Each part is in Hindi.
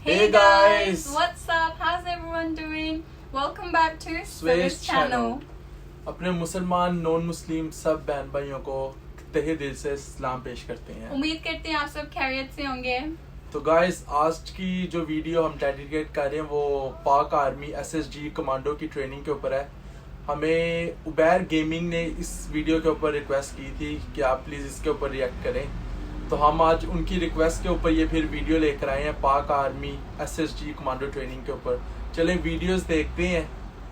Hey guys! What's up? How's everyone doing? Welcome back to Swiss channel. अपने मुसलमान नॉन मुस्लिम सब बहन भाइयों को तहे दिल से सलाम पेश करते हैं। उम्मीद करते हैं आप सब खैरियत से होंगे। तो गाइस, आज की जो वीडियो हम डेडिकेट कर रहे हैं वो पाक आर्मी SSG कमांडो की ट्रेनिंग के ऊपर है। हमें उबैर गेमिंग ने इस वीडियो के ऊपर रिक्वेस्ट की थी कि आप प्लीज़ इसके ऊपर रिएक्ट करें, तो हम आज उनकी रिक्वेस्ट के ऊपर ये फिर वीडियो लेकर आए हैं पाक आर्मी SSG कमांडो ट्रेनिंग के ऊपर। चलें वीडियोस देखते हैं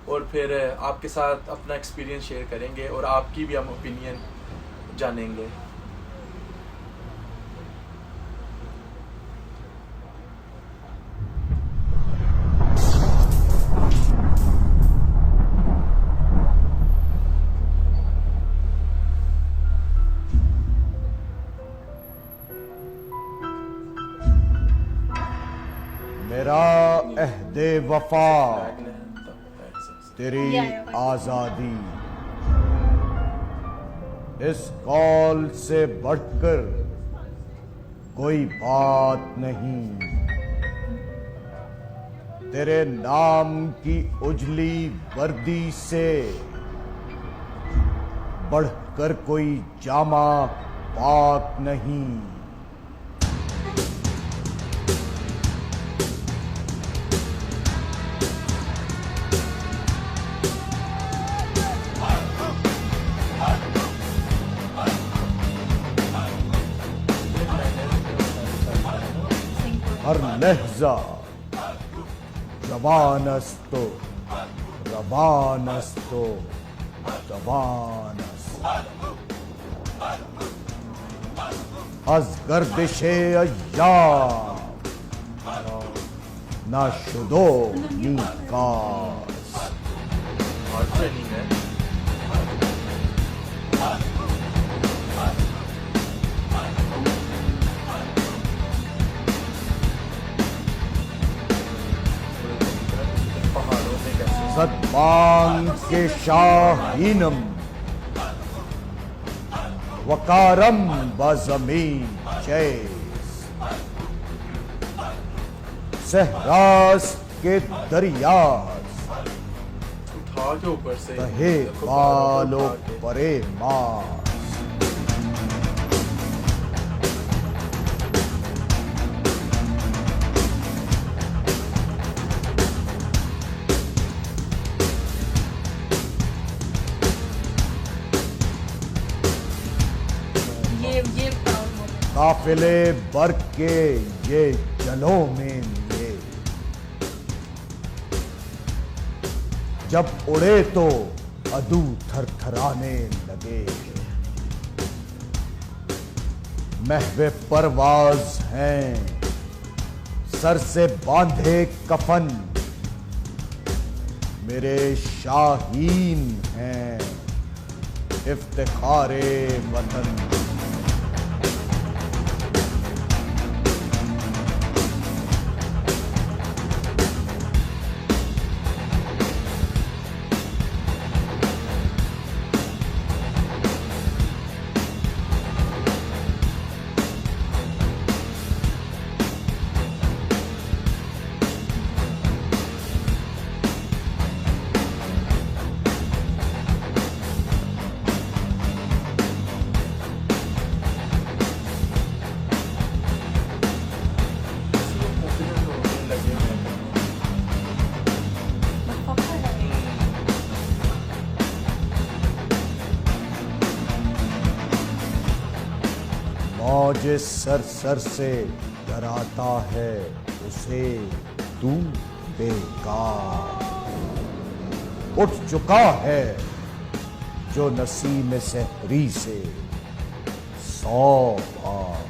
और फिर आपके साथ अपना एक्सपीरियंस शेयर करेंगे और आपकी भी हम ओपिनियन जानेंगे। मेरा अहदे वफा तेरी आजादी, इस कौल से बढ़कर कोई बात नहीं। तेरे नाम की उजली वर्दी से बढ़कर कोई जामा पाक नहीं। हर लहजा जवानस्तो रवानस्तो जवानस अज गर्दिशे अय्याम ना शुदो निकास। और ट्रेनिंग है। सदबांग के शाहीनम वकारम बज़मीन चेस, सहरास के दरियास उठा के ऊपर से कहे बालों परे मास। ये प्राउड मोमेंट। काफिले बर्क के ये जलों में लिए, जब उड़े तो अदू थरथराने लगे। महवे परवाज हैं सर से बांधे कफन, मेरे शाहीन हैं इफ्तिखारे वतन। मौज सर सर से डराता है उसे तू बेकार। उठ चुका है जो नसीम सहरी से 100 बार।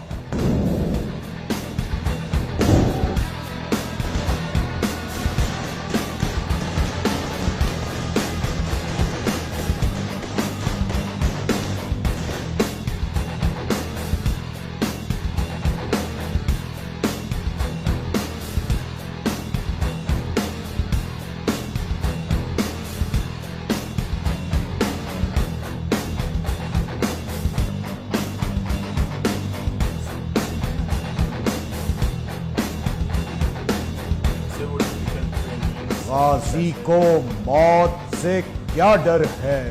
गाजी को मौत से क्या डर है,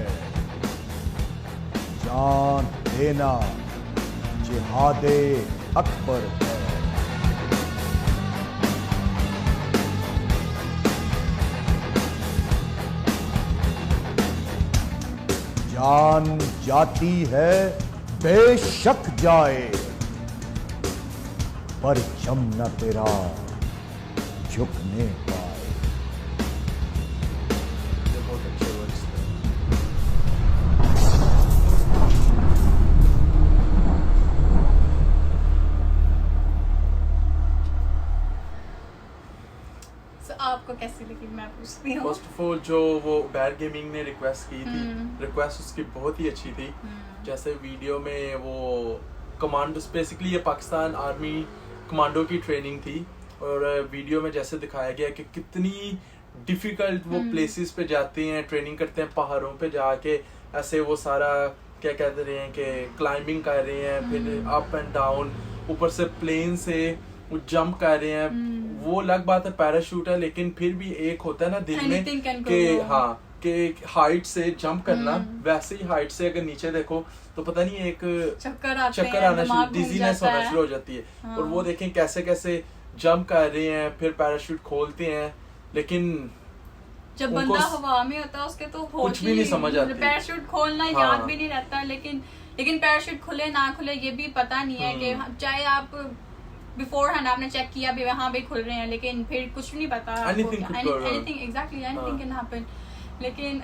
जान देना जिहादे अकबर है। जान जाती है बेशक जाए, पर जमना तेरा झुकने पाए। ये बहुत अच्छे वर्ड्स थे। So, आपको कैसी लगी मैं पूछती हूँ। फर्स्ट ऑफ ऑल जो वो उबैर गेमिंग ने रिक्वेस्ट की थी, रिक्वेस्ट उसकी बहुत ही अच्छी थी। जैसे वीडियो में वो कमांडो, बेसिकली ये पाकिस्तान आर्मी कमांडो की ट्रेनिंग थी, और वीडियो में जैसे दिखाया गया कि कितनी डिफिकल्ट वो प्लेसेस पे जाते हैं, ट्रेनिंग करते हैं, पहाड़ों पे जाके ऐसे वो सारा क्या कहते रहे हैं कि क्लाइंबिंग कर रहे हैं, फिर अप एंड डाउन, ऊपर से प्लेन से वो जंप कर रहे हैं। वो अलग बात है पैराशूट है, लेकिन फिर भी एक होता है ना दिल में कि हाँ कि हाइट से जंप करना, वैसे ही हाइट से अगर नीचे देखो तो पता नहीं एक चक्कर आना शुरू, डिजीनेस होना शुरू हो जाती है। हाँ। और वो देखें कैसे कैसे जंप कर रहे हैं, फिर पैराशूट खोलते हैं, लेकिन जब बंदा हवा में होता है उसके तो कुछ भी नहीं समझ आती। पैराशूट खोलना हाँ। याद भी नहीं रहता, लेकिन पैराशूट खुले ना खुले ये भी पता नहीं है कि चाहे आप बिफोर हैंड आपने चेक किया भी वहाँ भी खुल रहे हैं, लेकिन फिर कुछ नहीं पता। Anything exactly anything can happen. लेकिन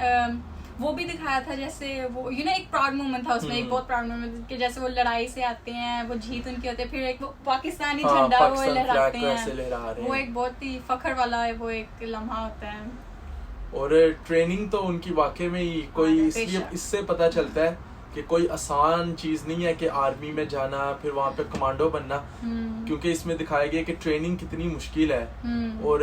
वो भी दिखाया था जैसे वो एक प्राउड मोमेंट था उसमें, एक बहुत प्राउड मोमेंट कि जैसे वो लड़ाई से आते हैं, वो जीत उनकी होती है, फिर एक वो पाकिस्तानी झंडा वो लहराते हैं, वो एक बहुत ही फखर वाला है, वो एक लम्हा होता है। और ट्रेनिंग तो उनकी वाकई में ही कोई इसलिए इससे पता चलता है कि कोई आसान चीज नहीं है कि आर्मी में जाना फिर वहाँ पे कमांडो बनना, क्योंकि इसमें दिखाया गया कि ट्रेनिंग कितनी मुश्किल है। और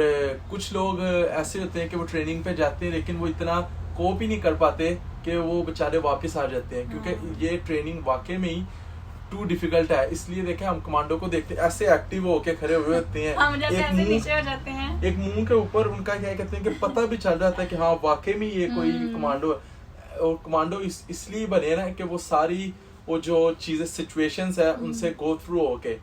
कुछ लोग ऐसे होते हैं कि वो ट्रेनिंग पे जाते हैं लेकिन वो इतना कोप ही नहीं कर पाते कि वो बेचारे वापस आ जाते हैं, क्योंकि ये ट्रेनिंग वाकई में ही टू डिफिकल्ट है। इसलिए देखें हम कमांडो को देखते हैं ऐसे एक्टिव होके खड़े हुए होते हैं, एक मुंह के ऊपर उनका क्या कहते हैं कि पता भी चल जाता है कि हाँ वाकई में ये कोई कमांडो है। और कमांडो इसलिए बने ना कि वो सारी वो जो चीजें सिचुएशंस है उनसे गो थ्रू होके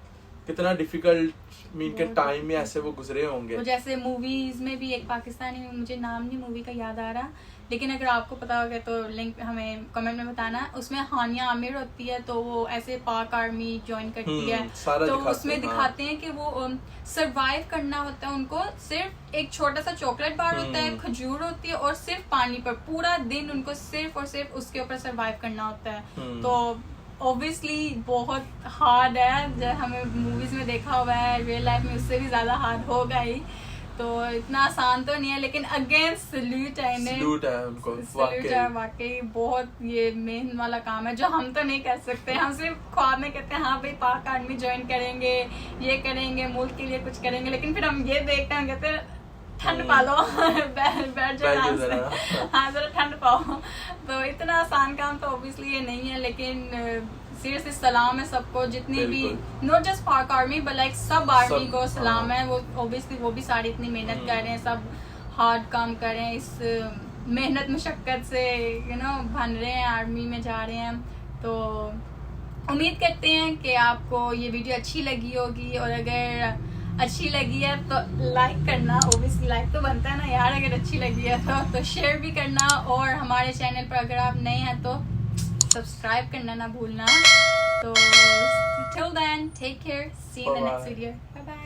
कितना डिफिकल्ट मीन के टाइम में ऐसे वो गुजरे होंगे। वो जैसे मूवीज में भी एक पाकिस्तानी, मुझे नाम नहीं मूवी का याद आ रहा, लेकिन अगर आपको पता होगा तो लिंक हमें कमेंट में बताना। उसमें हानिया आमिर होती है, तो वो ऐसे पाक आर्मी ज्वाइन करती है, तो उसमें दिखाते हैं कि वो सरवाइव करना होता है उनको। सिर्फ एक छोटा सा चॉकलेट बार होता है, खजूर होती है, और सिर्फ पानी पर पूरा दिन उनको सिर्फ और सिर्फ उसके ऊपर सरवाइव करना होता है। तो ऑब्वियसली बहुत हार्ड है, जब हमें मूवीज में देखा हुआ है, रियल लाइफ में उससे भी ज्यादा हार्ड होगा ही, तो इतना आसान तो नहीं है। लेकिन अगेन सल्यूट है इन्हें, सल्यूट है उनको, सल्यूट है वाकई। बहुत ये मेहनत वाला काम है जो हम तो नहीं कर सकते। हम सिर्फ ख्वाब में कहते हैं हाँ भाई पाक आर्मी ज्वाइन करेंगे, ये करेंगे, मुल्क के लिए कुछ करेंगे, लेकिन फिर हम ये देखते हैं कहते हैं ठंड पालो बैठ जाओ हाँ जरा ठंड पाओ। तो इतना आसान काम तो ऑब्वियसली ये नहीं है, लेकिन सीरियसली सलाम है सबको, जितनी भी नॉट जस्ट पाक आर्मी बट लाइक सब आर्मी को सलाम है। वो ऑब्वियसली वो भी सारी इतनी मेहनत कर रहे हैं, सब हार्ड काम कर रहे हैं, इस मेहनत मुशक्कत से बन रहे हैं, आर्मी में जा रहे हैं। तो उम्मीद करते हैं कि आपको ये वीडियो अच्छी लगी होगी, और अगर अच्छी लगी है तो लाइक करना, ओबियसली लाइक तो बनता है ना यार, अगर अच्छी लगी है तो शेयर भी करना, और हमारे चैनल पर अगर आप नए हैं तो सब्सक्राइब करना ना भूलना। तो till then take care, see you in the next video, bye bye।